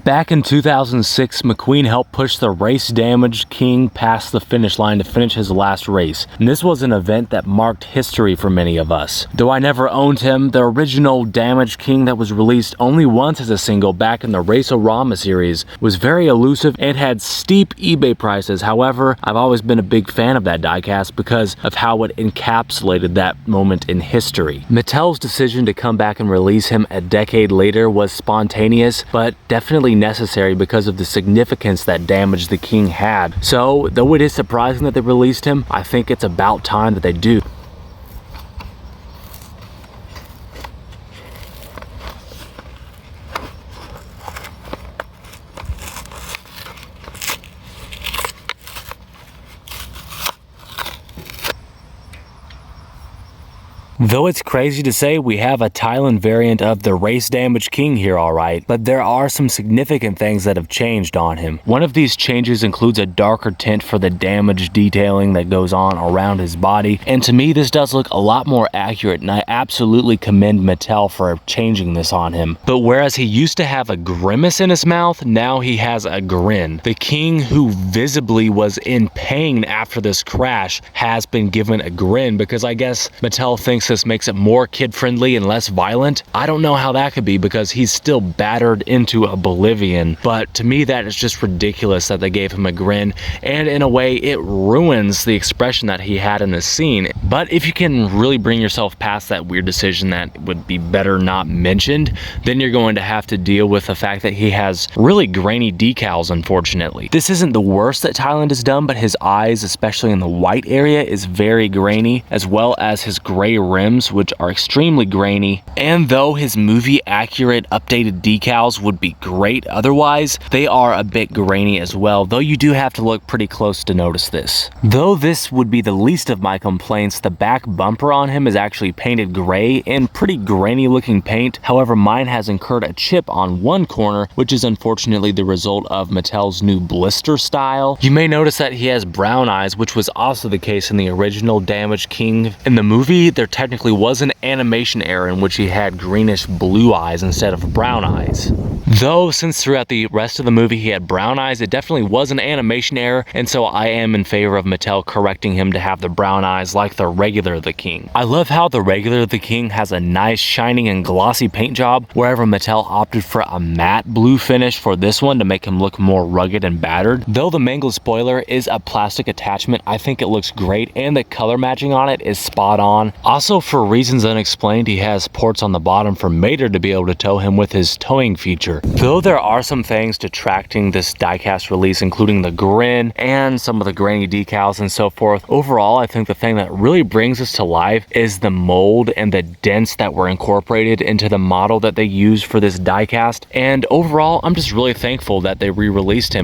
Back in 2006, McQueen helped push the race-damaged King past the finish line to finish his last race, and this was an event that marked history for many of us. Though I never owned him, the original damaged King that was released only once as a single back in the Race-O-Rama series was very elusive and had steep eBay prices. However, I've always been a big fan of that diecast because of how it encapsulated that moment in history. Mattel's decision to come back and release him a decade later was spontaneous, but definitely necessary because of the significance that Damage the King had. So, though it is surprising that they released him, I think it's about time that they do. Though it's crazy to say, we have a Thailand variant of the Race Damaged King here, alright, but there are some significant things that have changed on him. One of these changes includes a darker tint for the damage detailing that goes on around his body, and to me this does look a lot more accurate, and I absolutely commend Mattel for changing this on him. But whereas he used to have a grimace in his mouth, now he has a grin. The King, who visibly was in pain after this crash, has been given a grin because I guess Mattel thinks this makes it more kid-friendly and less violent. I don't know how that could be because he's still battered into oblivion, but to me that is just ridiculous that they gave him a grin, and in a way it ruins the expression that he had in this scene. But if you can really bring yourself past that weird decision that would be better not mentioned, then you're going to have to deal with the fact that he has really grainy decals, unfortunately. This isn't the worst that Thailand has done, but his eyes, especially in the white area, is very grainy, as well as his gray rims, which are extremely grainy. And though his movie accurate updated decals would be great otherwise, they are a bit grainy as well, though you do have to look pretty close to notice this. Though this would be the least of my complaints, the back bumper on him is actually painted gray and pretty grainy looking paint. However, mine has incurred a chip on one corner, which is unfortunately the result of Mattel's new blister style. You may notice that he has brown eyes, which was also the case in the original Damaged King. In the movie, there technically was an animation error in which he had greenish blue eyes instead of brown eyes. Though, since throughout the rest of the movie he had brown eyes, it definitely was an animation error, and so I am in favor of Mattel correcting him to have the brown eyes like the regular The King. I love how the regular The King has a nice shining and glossy paint job, wherever Mattel opted for a matte blue finish for this one to make him look more rugged and battered. Though the mangled spoiler is a plastic attachment, I think it looks great, and the color matching on it is spot on. Also, for reasons unexplained, he has ports on the bottom for Mater to be able to tow him with his towing feature. Though there are some things detracting this diecast release, including the grin and some of the grainy decals and so forth, overall I think the thing that really brings us to life is the mold and the dents that were incorporated into the model that they used for this diecast. And overall, I'm just really thankful that they re-released him.